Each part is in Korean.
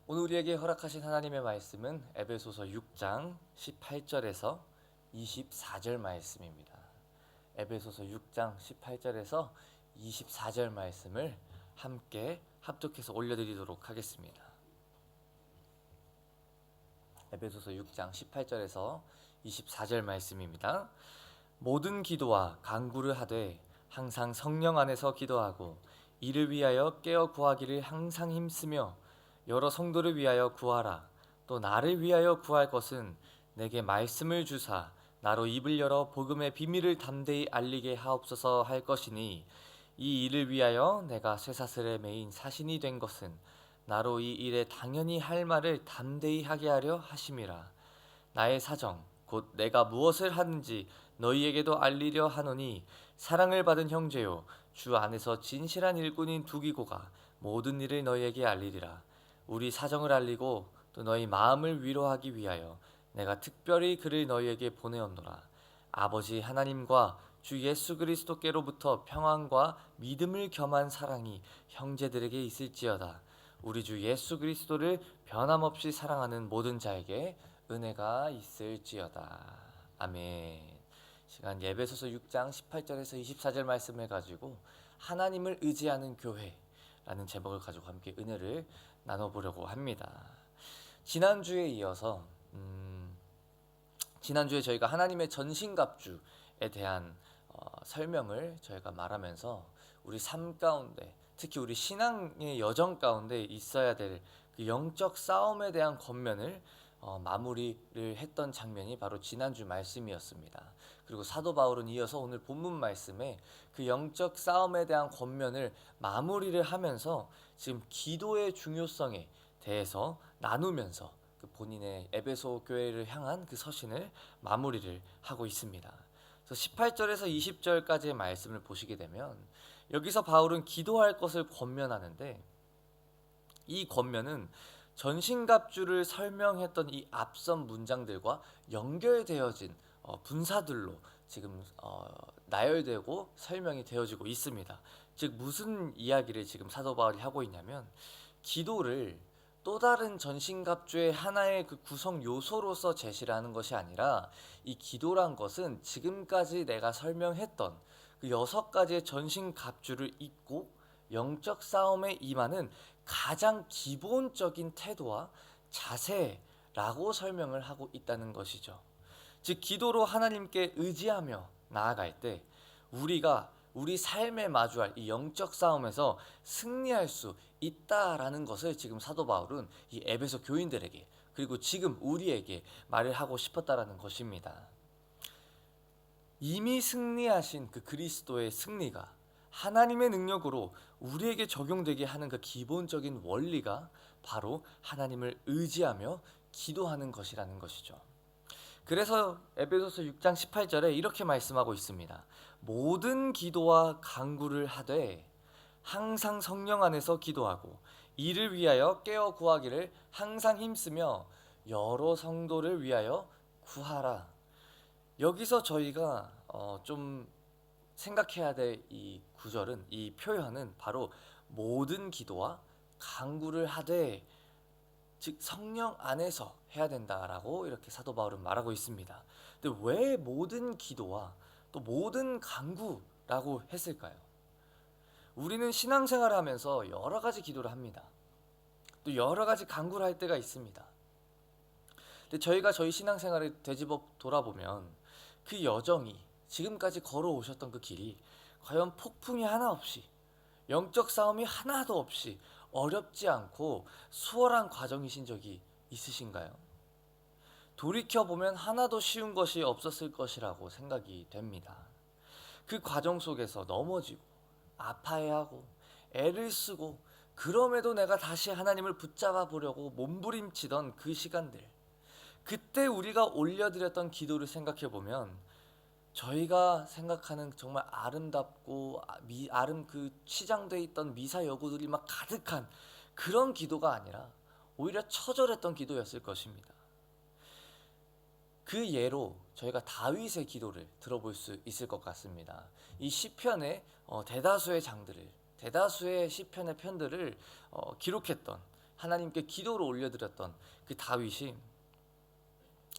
오늘 우리에게 허락하신 하나님의 말씀은 에베소서 6장 18절에서 24절 말씀입니다. 에베소서 6장 18절에서 24절 말씀을 함께 합독해서 올려드리도록 하겠습니다. 에베소서 6장 18절에서 24절 말씀입니다. 모든 기도와 간구를 하되 항상 성령 안에서 기도하고 이를 위하여 깨어 구하기를 항상 힘쓰며 여러 성도를 위하여 구하라. 또 나를 위하여 구할 것은 내게 말씀을 주사 나로 입을 열어 복음의 비밀을 담대히 알리게 하옵소서 할 것이니, 이 일을 위하여 내가 쇠사슬에 매인 사신이 된 것은 나로 이 일에 당연히 할 말을 담대히 하게 하려 하심이라. 나의 사정 곧 내가 무엇을 하는지 너희에게도 알리려 하노니, 사랑을 받은 형제요 주 안에서 진실한 일꾼인 두기고가 모든 일을 너희에게 알리리라. 우리 사정을 알리고 또 너희 마음을 위로하기 위하여 내가 특별히 그를 너희에게 보내었노라. 아버지 하나님과 주 예수 그리스도께로부터 평안과 믿음을 겸한 사랑이 형제들에게 있을지어다. 우리 주 예수 그리스도를 변함없이 사랑하는 모든 자에게 은혜가 있을지어다. 아멘. 시간 에베소서 6장 18절에서 24절 말씀을 가지고 하나님을 의지하는 교회라는 제목을 가지고 함께 은혜를 나눠보려고 합니다. 지난주에 이어서 지난주에 저희가 하나님의 전신갑주에 대한 설명을 저희가 말하면서 우리 삶 가운데, 특히 우리 신앙의 여정 가운데 있어야 될 그 영적 싸움에 대한 권면을 마무리를 했던 장면이 바로 지난주 말씀이었습니다. 그리고 사도 바울은 이어서 오늘 본문 말씀에 그 영적 싸움에 대한 권면을 마무리를 하면서 지금 기도의 중요성에 대해서 나누면서 그 본인의 에베소 교회를 향한 그 서신을 마무리를 하고 있습니다. 그래서 18절에서 20절까지의 말씀을 보시게 되면 여기서 바울은 기도할 것을 권면하는데, 이 권면은 전신갑주를 설명했던 이 앞선 문장들과 연결되어진 분사들로 지금 나열되고 설명이 되어지고 있습니다. 즉 무슨 이야기를 지금 사도 바울이 하고 있냐면, 기도를 또 다른 전신갑주의 하나의 그 구성 요소로서 제시를 하는 것이 아니라, 이 기도란 것은 지금까지 내가 설명했던 그 6가지의 전신갑주를 잇고 영적 싸움에 임하는 가장 기본적인 태도와 자세라고 설명을 하고 있다는 것이죠. 즉 기도로 하나님께 의지하며 나아갈 때 우리가 우리 삶에 마주할 이 영적 싸움에서 승리할 수 있다라는 것을 지금 사도 바울은 이 에베소 교인들에게, 그리고 지금 우리에게 말을 하고 싶었다라는 것입니다. 이미 승리하신 그 그리스도의 승리가 하나님의 능력으로 우리에게 적용되게 하는 그 기본적인 원리가 바로 하나님을 의지하며 기도하는 것이라는 것이죠. 그래서 에베소서 6장 18절에 이렇게 말씀하고 있습니다. 모든 기도와 간구를 하되 항상 성령 안에서 기도하고 이를 위하여 깨어 구하기를 항상 힘쓰며 여러 성도를 위하여 구하라. 여기서 저희가 좀 생각해야 될 이 구절은, 이 표현은 바로 모든 기도와 간구를 하되, 즉 성령 안에서 해야 된다라고 이렇게 사도 바울은 말하고 있습니다. 근데 왜 모든 기도와 또 모든 간구라고 했을까요? 우리는 신앙생활을 하면서 여러 가지 기도를 합니다. 또 여러 가지 간구를 할 때가 있습니다. 근데 저희가 저희 신앙생활을 되짚어 돌아보면 그 여정이, 지금까지 걸어오셨던 그 길이 과연 폭풍이 하나 없이, 영적 싸움이 하나도 없이 어렵지 않고 수월한 과정이신 적이 있으신가요? 돌이켜보면 하나도 쉬운 것이 없었을 것이라고 생각이 됩니다. 그 과정 속에서 넘어지고 아파해하고 애를 쓰고, 그럼에도 내가 다시 하나님을 붙잡아 보려고 몸부림치던 그 시간들, 그때 우리가 올려드렸던 기도를 생각해보면 저희가 생각하는 정말 아름답고 그 치장되어 있던 미사 여구들이 막 가득한 그런 기도가 아니라 오히려 처절했던 기도였을 것입니다. 그 예로 저희가 다윗의 기도를 들어볼 수 있을 것 같습니다. 이 시편의 대다수의 장들을, 대다수의 시편의 편들을 기록했던 하나님께 기도를 올려드렸던 그 다윗이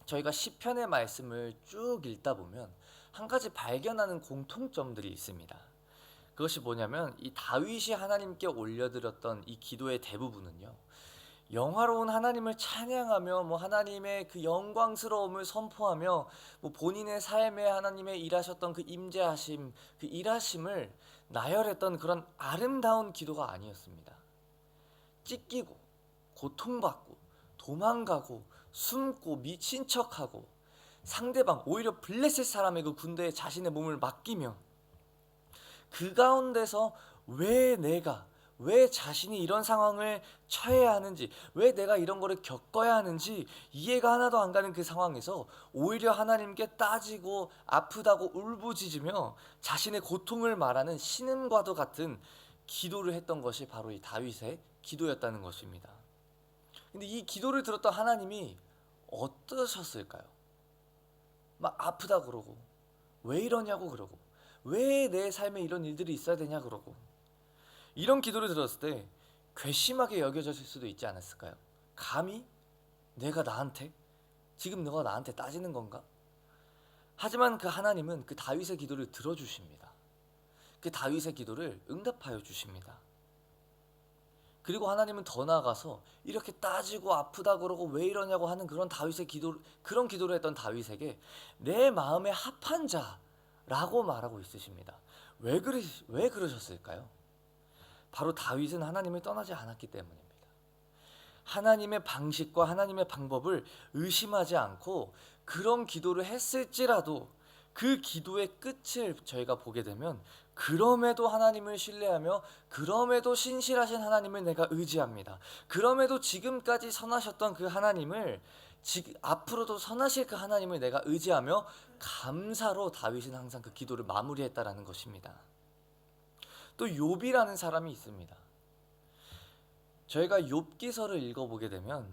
저희가 시편의 말씀을 쭉 읽다 보면 한 가지 발견하는 공통점들이 있습니다. 그것이 뭐냐면 이 다윗이 하나님께 올려드렸던 이 기도의 대부분은요, 영화로운 하나님을 찬양하며 하나님의 그 영광스러움을 선포하며 본인의 삶에 하나님의 일하셨던 그 임재하심, 그 일하심을 나열했던 그런 아름다운 기도가 아니었습니다. 찢기고 고통받고 도망가고 숨고 미친 척하고 상대방, 오히려 블레셋 사람의 그 군대에 자신의 몸을 맡기며 그 가운데서 왜 자신이 이런 상황을 처해야 하는지, 왜 내가 이런 거를 겪어야 하는지 이해가 하나도 안 가는 그 상황에서 오히려 하나님께 따지고 아프다고 울부짖으며 자신의 고통을 말하는 신음과도 같은 기도를 했던 것이 바로 이 다윗의 기도였다는 것입니다. 근데 이 기도를 들었던 하나님이 어떠셨을까요? 막 아프다 그러고, 왜 이러냐고 그러고, 왜 내 삶에 이런 일들이 있어야 되냐 그러고, 이런 기도를 들었을 때 괘씸하게 여겨졌을 수도 있지 않았을까요? 감히 내가 나한테, 지금 너가 나한테 따지는 건가? 하지만 그 하나님은 그 다윗의 기도를 들어주십니다. 그 다윗의 기도를 응답하여 주십니다. 그리고 하나님은 더 나아가서 이렇게 따지고 아프다 그러고 왜 이러냐고 하는 그런 그런 기도를 했던 다윗에게 내 마음에 합한 자라고 말하고 있으십니다. 왜 그러셨을까요? 바로 다윗은 하나님을 떠나지 않았기 때문입니다. 하나님의 방식과 하나님의 방법을 의심하지 않고 그런 기도를 했을지라도 그 기도의 끝을 저희가 보게 되면 그럼에도 하나님을 신뢰하며 그럼에도 신실하신 하나님을 내가 의지합니다. 그럼에도 지금까지 선하셨던 그 하나님을 앞으로도 선하실 그 하나님을 내가 의지하며 감사로 다윗은 항상 그 기도를 마무리했다라는 것입니다. 또 욥이라는 사람이 있습니다. 저희가 욥기서를 읽어보게 되면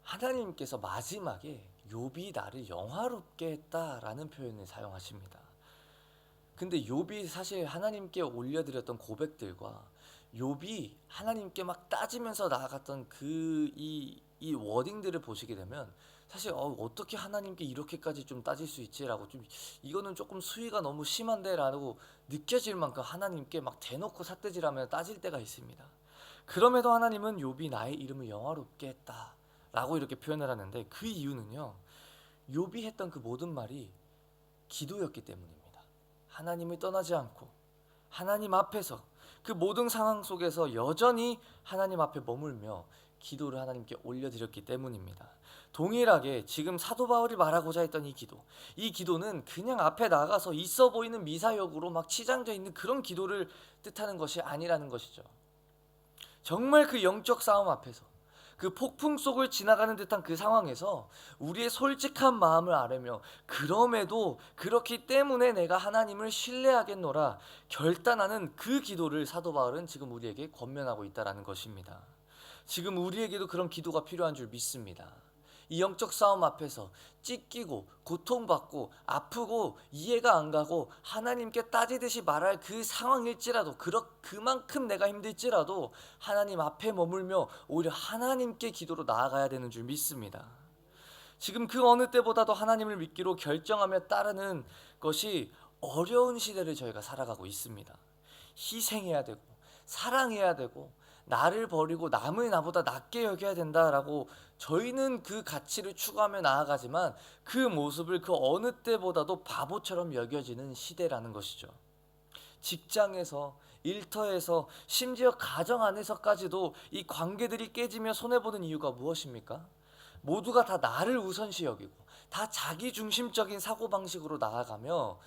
하나님께서 마지막에 욥이 나를 영화롭게 했다라는 표현을 사용하십니다. 근데 욥이 사실 하나님께 올려드렸던 고백들과 욥이 하나님께 막 따지면서 나아갔던 이 워딩들을 보시게 되면 사실 어떻게 하나님께 이렇게까지 좀 따질 수 있지라고, 좀 이거는 조금 수위가 너무 심한데 라고 느껴질 만큼 하나님께 막 대놓고 삿대질하며 따질 때가 있습니다. 그럼에도 하나님은 욥이 나의 이름을 영화롭게 했다 라고 이렇게 표현을 하는데, 그 이유는요, 욥이 했던 그 모든 말이 기도였기 때문입니다. 하나님을 떠나지 않고 하나님 앞에서 그 모든 상황 속에서 여전히 하나님 앞에 머물며 기도를 하나님께 올려드렸기 때문입니다. 동일하게 지금 사도 바울이 말하고자 했던 이 기도는 그냥 앞에 나가서 있어 보이는 미사역으로 막 치장되어 있는 그런 기도를 뜻하는 것이 아니라는 것이죠. 정말 그 영적 싸움 앞에서 그 폭풍 속을 지나가는 듯한 그 상황에서 우리의 솔직한 마음을 아뢰며 그럼에도 그렇기 때문에 내가 하나님을 신뢰하겠노라 결단하는 그 기도를 사도 바울은 지금 우리에게 권면하고 있다는 것입니다. 지금 우리에게도 그런 기도가 필요한 줄 믿습니다. 이 영적 싸움 앞에서 찢기고 고통받고 아프고 이해가 안 가고 하나님께 따지듯이 말할 그 상황일지라도, 그만큼 내가 힘들지라도 하나님 앞에 머물며 오히려 하나님께 기도로 나아가야 되는 줄 믿습니다. 지금 그 어느 때보다도 하나님을 믿기로 결정하며 따르는 것이 어려운 시대를 저희가 살아가고 있습니다. 희생해야 되고 사랑해야 되고 나를 버리고 남을 나보다 낫게 여겨야 된다라고 저희는 그 가치를 추구하며 나아가지만 그 모습을 그 어느 때보다도 바보처럼 여겨지는 시대라는 것이죠. 직장에서, 일터에서, 심지어 가정 안에서까지도 이 관계들이 깨지며 손해보는 이유가 무엇입니까? 모두가 다 나를 우선시 여기고 다 자기 중심적인 사고방식으로 나아가며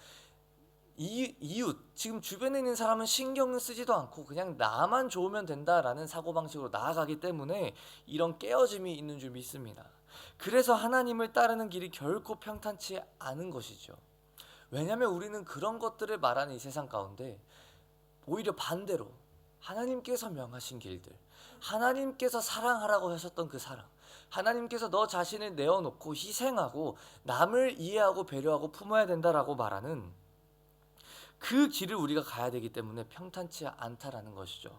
이웃, 지금 주변에 있는 사람은 신경을 쓰지도 않고 그냥 나만 좋으면 된다라는 사고방식으로 나아가기 때문에 이런 깨어짐이 있는 줄 믿습니다. 그래서 하나님을 따르는 길이 결코 평탄치 않은 것이죠. 왜냐하면 우리는 그런 것들을 말하는 이 세상 가운데 오히려 반대로 하나님께서 명하신 길들, 하나님께서 사랑하라고 하셨던 그 사랑, 하나님께서 너 자신을 내어놓고 희생하고 남을 이해하고 배려하고 품어야 된다라고 말하는 그 길을 우리가 가야 되기 때문에 평탄치 않다라는 것이죠.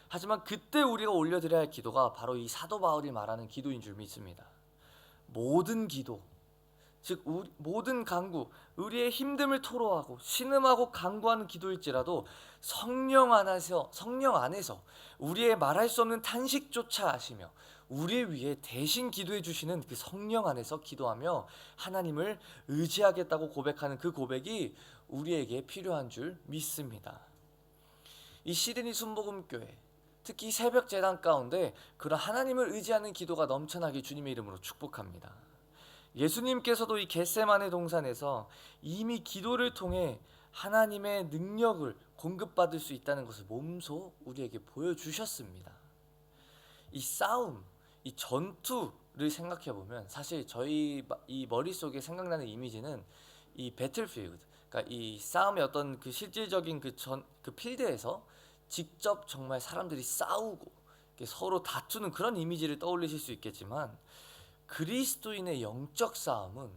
하지만 그때 우리가 올려드려야 할 기도가 바로 이 사도 바울이 말하는 기도인 줄 믿습니다. 모든 기도, 즉 모든 간구, 우리의 힘듦을 토로하고 신음하고 간구하는 기도일지라도 성령 안에서 우리의 말할 수 없는 탄식조차 아시며 우리 위해 대신 기도해 주시는 그 성령 안에서 기도하며 하나님을 의지하겠다고 고백하는 그 고백이 우리에게 필요한 줄 믿습니다. 이 시드니 순복음교회, 특히 새벽 제단 가운데 그런 하나님을 의지하는 기도가 넘쳐나길 주님의 이름으로 축복합니다. 예수님께서도 이 겟세마네 동산에서 이미 기도를 통해 하나님의 능력을 공급받을 수 있다는 것을 몸소 우리에게 보여주셨습니다. 이 싸움, 이 전투를 생각해 보면 사실 저희 이 머릿속에 생각나는 이미지는 이 배틀필드, 그러니까 이 싸움의 어떤 그 실질적인 그 필드에서 직접 정말 사람들이 싸우고 서로 다투는 그런 이미지를 떠올리실 수 있겠지만, 그리스도인의 영적 싸움은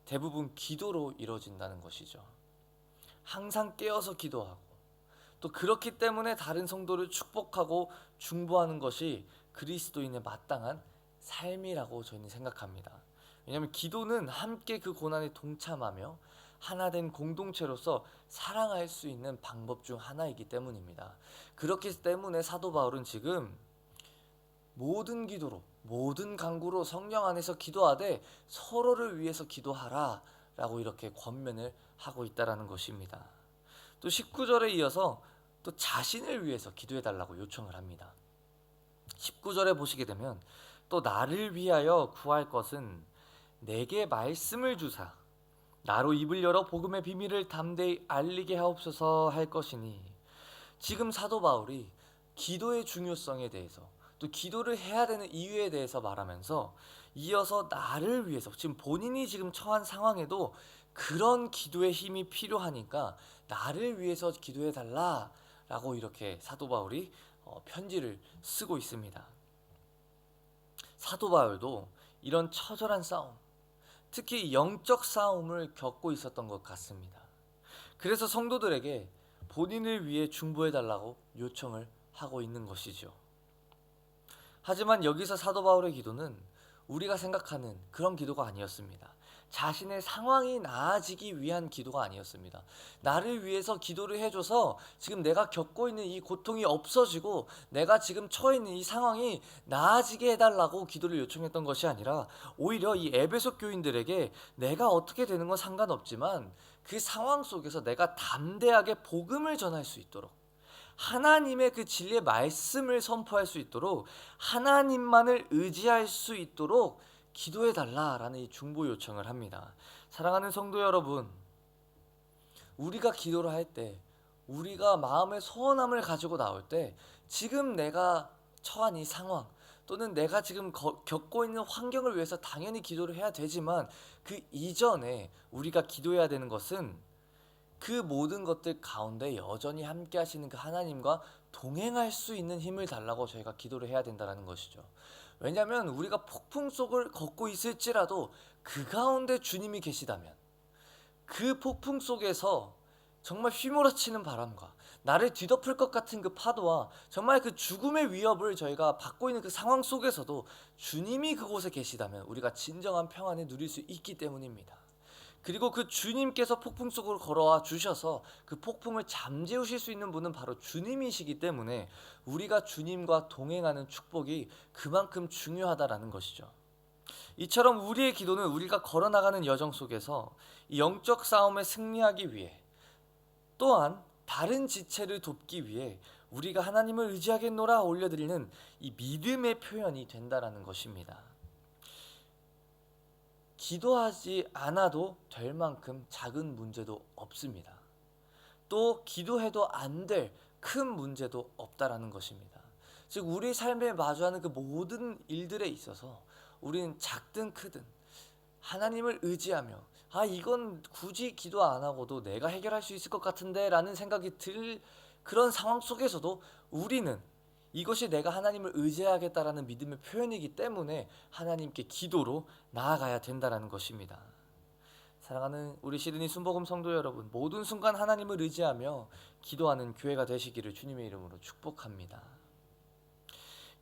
대부분 기도로 이루어진다는 것이죠. 항상 깨어서 기도하고 또 그렇기 때문에 다른 성도를 축복하고 중보하는 것이 그리스도인의 마땅한 삶이라고 저희는 생각합니다. 왜냐하면 기도는 함께 그 고난에 동참하며 하나된 공동체로서 사랑할 수 있는 방법 중 하나이기 때문입니다. 그렇기 때문에 사도 바울은 지금 모든 기도로 모든 간구로 성령 안에서 기도하되 서로를 위해서 기도하라 라고 이렇게 권면을 하고 있다는 것입니다. 또 19절에 이어서 또 자신을 위해서 기도해 달라고 요청을 합니다. 19절에 보시게 되면 또 나를 위하여 구할 것은 내게 말씀을 주사 나로 입을 열어 복음의 비밀을 담대히 알리게 하옵소서 할 것이니, 지금 사도 바울이 기도의 중요성에 대해서 또 기도를 해야 되는 이유에 대해서 말하면서 이어서 나를 위해서, 지금 본인이 지금 처한 상황에도 그런 기도의 힘이 필요하니까 나를 위해서 기도해 달라라고 이렇게 사도 바울이 편지를 쓰고 있습니다. 사도 바울도 이런 처절한 싸움, 특히 영적 싸움을 겪고 있었던 것 같습니다. 그래서 성도들에게 본인을 위해 중보해 달라고 요청을 하고 있는 것이죠. 하지만 여기서 사도 바울의 기도는 우리가 생각하는 그런 기도가 아니었습니다. 자신의 상황이 나아지기 위한 기도가 아니었습니다. 나를 위해서 기도를 해줘서 지금 내가 겪고 있는 이 고통이 없어지고 내가 지금 처해 있는 이 상황이 나아지게 해달라고 기도를 요청했던 것이 아니라, 오히려 이 에베소 교인들에게 내가 어떻게 되는 건 상관없지만 그 상황 속에서 내가 담대하게 복음을 전할 수 있도록, 하나님의 그 진리의 말씀을 선포할 수 있도록, 하나님만을 의지할 수 있도록 기도해 달라라는 이 중보 요청을 합니다. 사랑하는 성도 여러분, 우리가 기도를 할 때, 우리가 마음의 소원함을 가지고 나올 때 지금 내가 처한 이 상황 또는 내가 지금 겪고 있는 환경을 위해서 당연히 기도를 해야 되지만, 그 이전에 우리가 기도해야 되는 것은 그 모든 것들 가운데 여전히 함께 하시는 그 하나님과 동행할 수 있는 힘을 달라고 저희가 기도를 해야 된다는 것이죠. 왜냐하면 우리가 폭풍 속을 걷고 있을지라도 그 가운데 주님이 계시다면, 그 폭풍 속에서 정말 휘몰아치는 바람과 나를 뒤덮을 것 같은 그 파도와 정말 그 죽음의 위협을 저희가 받고 있는 그 상황 속에서도 주님이 그곳에 계시다면 우리가 진정한 평안을 누릴 수 있기 때문입니다. 그리고 그 주님께서 폭풍 속으로 걸어와 주셔서 그 폭풍을 잠재우실 수 있는 분은 바로 주님이시기 때문에 우리가 주님과 동행하는 축복이 그만큼 중요하다라는 것이죠. 이처럼 우리의 기도는 우리가 걸어나가는 여정 속에서 이 영적 싸움에 승리하기 위해, 또한 다른 지체를 돕기 위해 우리가 하나님을 의지하겠노라 올려드리는 이 믿음의 표현이 된다라는 것입니다. 기도하지 않아도 될 만큼 작은 문제도 없습니다. 또 기도해도 안 될 큰 문제도 없다라는 것입니다. 즉 우리 삶에 마주하는 그 모든 일들에 있어서 우리는 작든 크든 하나님을 의지하며 이건 굳이 기도 안 하고도 내가 해결할 수 있을 것 같은데 라는 생각이 들 그런 상황 속에서도 우리는 이것이 내가 하나님을 의지하겠다라는 믿음의 표현이기 때문에 하나님께 기도로 나아가야 된다는 것입니다. 사랑하는 우리 시드니 순복음 성도 여러분, 모든 순간 하나님을 의지하며 기도하는 교회가 되시기를 주님의 이름으로 축복합니다.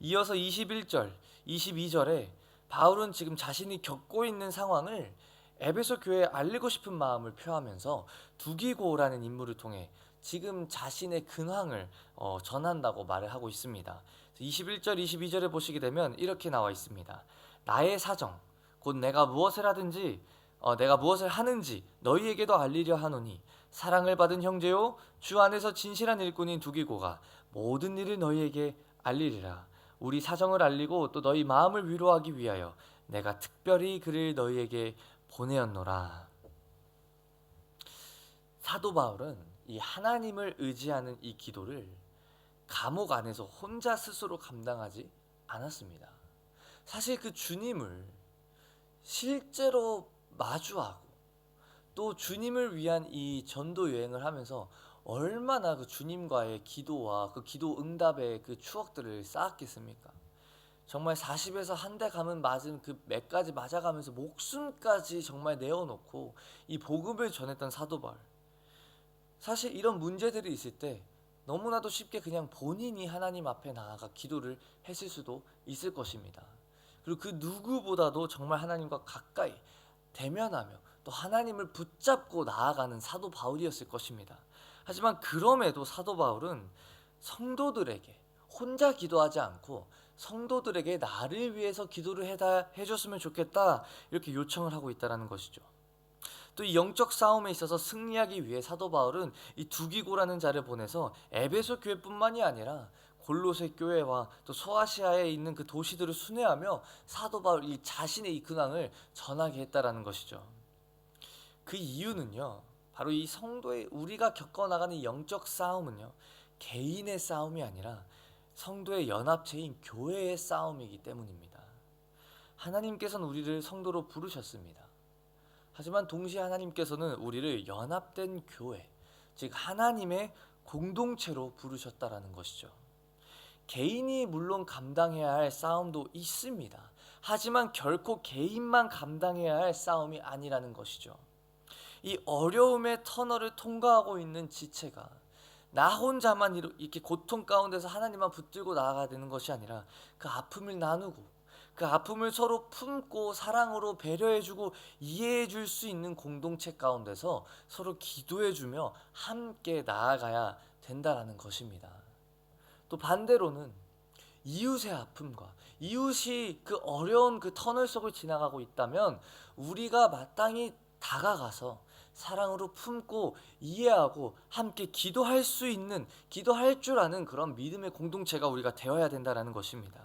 이어서 21절, 22절에 바울은 지금 자신이 겪고 있는 상황을 에베소 교회에 알리고 싶은 마음을 표하면서 두기고라는 인물을 통해 지금 자신의 근황을 전한다고 말을 하고 있습니다. 21절, 22절에 보시게 되면 이렇게 나와 있습니다. 나의 사정, 곧 내가 무엇을 하든지 내가 무엇을 하는지 너희에게도 알리려 하노니 사랑을 받은 형제요 주 안에서 진실한 일꾼인 두기고가 모든 일을 너희에게 알리리라. 우리 사정을 알리고 또 너희 마음을 위로하기 위하여 내가 특별히 그를 너희에게 보내었노라. 사도 바울은 이 하나님을 의지하는 이 기도를 감옥 안에서 혼자 스스로 감당하지 않았습니다. 사실 그 주님을 실제로 마주하고 또 주님을 위한 이 전도 여행을 하면서 얼마나 그 주님과의 기도와 그 기도 응답의 그 추억들을 쌓았겠습니까? 정말 40에서 한 대 감은 맞은 그 맥까지 맞아가면서 목숨까지 정말 내어놓고 이 복음을 전했던 사도 바울. 사실 이런 문제들이 있을 때 너무나도 쉽게 그냥 본인이 하나님 앞에 나아가 기도를 했을 수도 있을 것입니다. 그리고 그 누구보다도 정말 하나님과 가까이 대면하며 또 하나님을 붙잡고 나아가는 사도 바울이었을 것입니다. 하지만 그럼에도 사도 바울은 성도들에게 혼자 기도하지 않고 성도들에게 나를 위해서 기도를 해줬으면 좋겠다 이렇게 요청을 하고 있다는 것이죠. 또 이 영적 싸움에 있어서 승리하기 위해 사도 바울은 이 두기고라는 자를 보내서 에베소 교회뿐만이 아니라 골로새 교회와 또 소아시아에 있는 그 도시들을 순회하며 사도 바울 이 자신의 이 근황을 전하게 했다라는 것이죠. 그 이유는요, 바로 이 성도의 우리가 겪어나가는 영적 싸움은요, 개인의 싸움이 아니라 성도의 연합체인 교회의 싸움이기 때문입니다. 하나님께서는 우리를 성도로 부르셨습니다. 하지만 동시에 하나님께서는 우리를 연합된 교회, 즉 하나님의 공동체로 부르셨다라는 것이죠. 개인이 물론 감당해야 할 싸움도 있습니다. 하지만 결코 개인만 감당해야 할 싸움이 아니라는 것이죠. 이 어려움의 터널을 통과하고 있는 지체가 나 혼자만 이렇게 고통 가운데서 하나님만 붙들고 나아가야 되는 것이 아니라 그 아픔을 나누고 그 아픔을 서로 품고 사랑으로 배려해주고 이해해줄 수 있는 공동체 가운데서 서로 기도해주며 함께 나아가야 된다라는 것입니다. 또 반대로는 이웃의 아픔과 이웃이 그 어려운 그 터널 속을 지나가고 있다면 우리가 마땅히 다가가서 사랑으로 품고 이해하고 함께 기도할 수 있는, 기도할 줄 아는 그런 믿음의 공동체가 우리가 되어야 된다는 것입니다.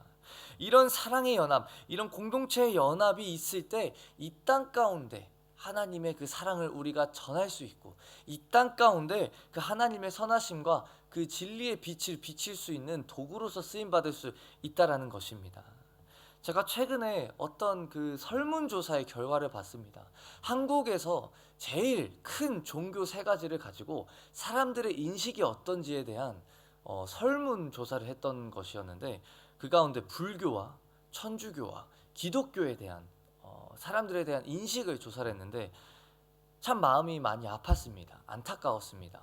이런 사랑의 연합, 이런 공동체의 연합이 있을 때 이 땅 가운데 하나님의 그 사랑을 우리가 전할 수 있고 이 땅 가운데 그 하나님의 선하심과 그 진리의 빛을 비칠 수 있는 도구로서 쓰임받을 수 있다라는 것입니다. 제가 최근에 어떤 그 설문조사의 결과를 봤습니다. 한국에서 제일 큰 종교 세 가지를 가지고 사람들의 인식이 어떤지에 대한 설문조사를 했던 것이었는데 그 가운데 불교와 천주교와 기독교에 대한 사람들에 대한 인식을 조사를 했는데 참 마음이 많이 아팠습니다. 안타까웠습니다.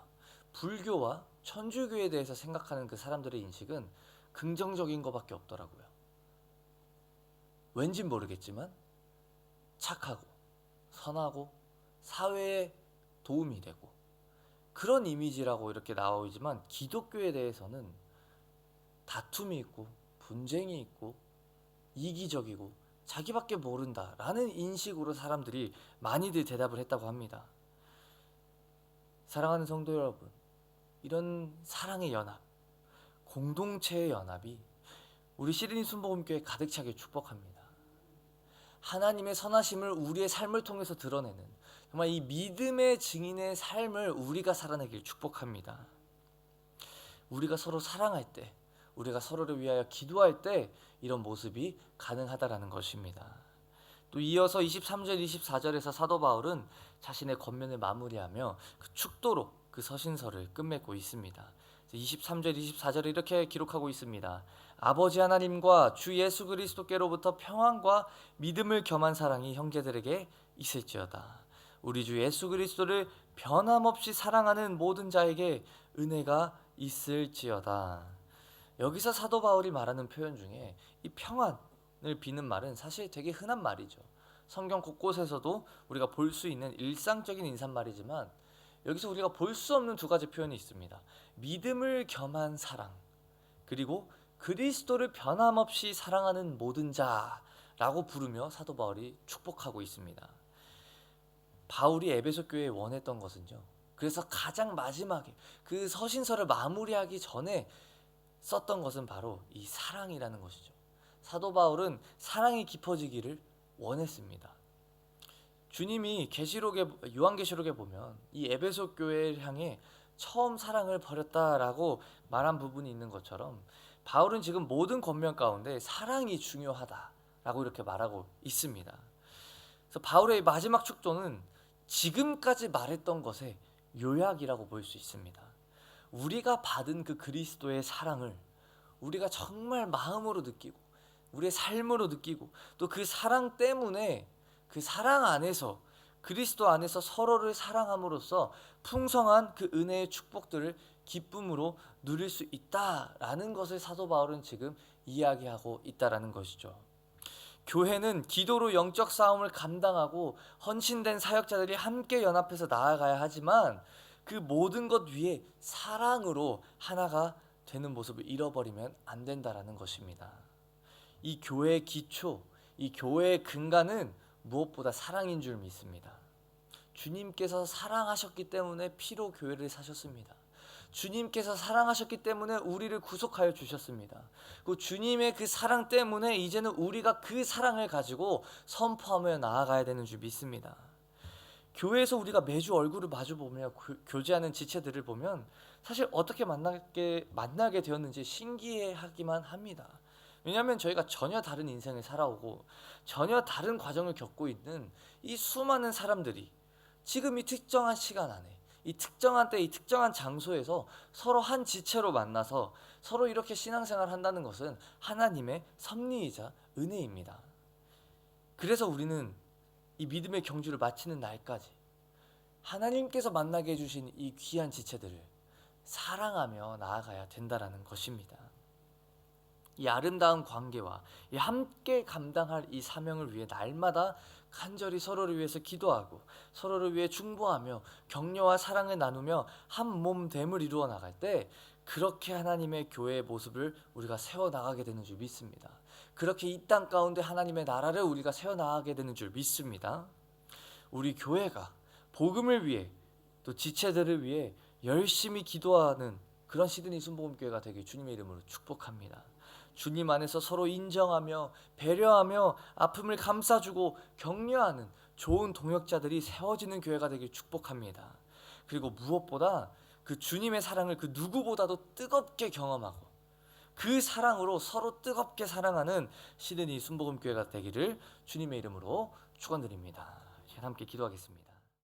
불교와 천주교에 대해서 생각하는 그 사람들의 인식은 긍정적인 것밖에 없더라고요. 왠진 모르겠지만 착하고 선하고 사회에 도움이 되고 그런 이미지라고 이렇게 나오지만 기독교에 대해서는 다툼이 있고 분쟁이 있고 이기적이고 자기밖에 모른다라는 인식으로 사람들이 많이들 대답을 했다고 합니다. 사랑하는 성도 여러분, 이런 사랑의 연합, 공동체의 연합이 우리 시드니 순복음교회 가득 차게 축복합니다. 하나님의 선하심을 우리의 삶을 통해서 드러내는 정말 이 믿음의 증인의 삶을 우리가 살아내길 축복합니다. 우리가 서로 사랑할 때, 우리가 서로를 위하여 기도할 때 이런 모습이 가능하다라는 것입니다. 또 이어서 23절, 24절에서 사도 바울은 자신의 권면을 마무리하며 그 축도로 그 서신서를 끝맺고 있습니다. 23절, 24절에 이렇게 기록하고 있습니다. 아버지 하나님과 주 예수 그리스도께로부터 평안과 믿음을 겸한 사랑이 형제들에게 있을지어다. 우리 주 예수 그리스도를 변함없이 사랑하는 모든 자에게 은혜가 있을지어다. 여기서 사도 바울이 말하는 표현 중에 이 평안을 비는 말은 사실 되게 흔한 말이죠. 성경 곳곳에서도 우리가 볼 수 있는 일상적인 인사말이지만 여기서 우리가 볼 수 없는 두 가지 표현이 있습니다. 믿음을 겸한 사랑, 그리고 그리스도를 변함없이 사랑하는 모든 자라고 부르며 사도 바울이 축복하고 있습니다. 바울이 에베소 교회에 원했던 것은요, 그래서 가장 마지막에 그 서신서를 마무리하기 전에 썼던 것은 바로 이 사랑이라는 것이죠. 사도 바울은 사랑이 깊어지기를 원했습니다. 주님이 요한계시록에 보면 이 에베소 교회를 향해 처음 사랑을 버렸다라고 말한 부분이 있는 것처럼 바울은 지금 모든 권면 가운데 사랑이 중요하다라고 이렇게 말하고 있습니다. 그래서 바울의 마지막 축도는 지금까지 말했던 것의 요약이라고 볼 수 있습니다. 우리가 받은 그 그리스도의 사랑을 우리가 정말 마음으로 느끼고 우리의 삶으로 느끼고 또 그 사랑 때문에 그 사랑 안에서 그리스도 안에서 서로를 사랑함으로써 풍성한 그 은혜의 축복들을 기쁨으로 누릴 수 있다라는 것을 사도 바울은 지금 이야기하고 있다라는 것이죠. 교회는 기도로 영적 싸움을 감당하고 헌신된 사역자들이 함께 연합해서 나아가야 하지만 그 모든 것 위에 사랑으로 하나가 되는 모습을 잃어버리면 안 된다라는 것입니다. 이 교회의 기초, 이 교회의 근간은 무엇보다 사랑인 줄 믿습니다. 주님께서 사랑하셨기 때문에 피로 교회를 사셨습니다. 주님께서 사랑하셨기 때문에 우리를 구속하여 주셨습니다. 그 주님의 그 사랑 때문에 이제는 우리가 그 사랑을 가지고 선포하며 나아가야 되는 줄 믿습니다. 교회에서 우리가 매주 얼굴을 마주보며 교제하는 지체들을 보면 사실 어떻게 만나게 되었는지 신기해하기만 합니다. 왜냐하면 저희가 전혀 다른 인생을 살아오고 전혀 다른 과정을 겪고 있는 이 수많은 사람들이 지금 이 특정한 시간 안에 이 특정한 때 이 특정한 장소에서 서로 한 지체로 만나서 서로 이렇게 신앙생활을 한다는 것은 하나님의 섭리이자 은혜입니다. 그래서 우리는 이 믿음의 경주를 마치는 날까지 하나님께서 만나게 해주신 이 귀한 지체들을 사랑하며 나아가야 된다라는 것입니다. 이 아름다운 관계와 이 함께 감당할 이 사명을 위해 날마다 간절히 서로를 위해서 기도하고 서로를 위해 중보하며 격려와 사랑을 나누며 한 몸됨을 이루어 나갈 때 그렇게 하나님의 교회의 모습을 우리가 세워나가게 되는 줄 믿습니다. 그렇게 이 땅 가운데 하나님의 나라를 우리가 세워나가게 되는 줄 믿습니다. 우리 교회가 복음을 위해 또 지체들을 위해 열심히 기도하는 그런 시드니 순복음교회가 되길 주님의 이름으로 축복합니다. 주님 안에서 서로 인정하며 배려하며 아픔을 감싸주고 격려하는 좋은 동역자들이 세워지는 교회가 되길 축복합니다. 그리고 무엇보다 그 주님의 사랑을 그 누구보다도 뜨겁게 경험하고 그 사랑으로 서로 뜨겁게 사랑하는 시드니 순복음교회가 되기를 주님의 이름으로 축원드립니다. 함께 기도하겠습니다.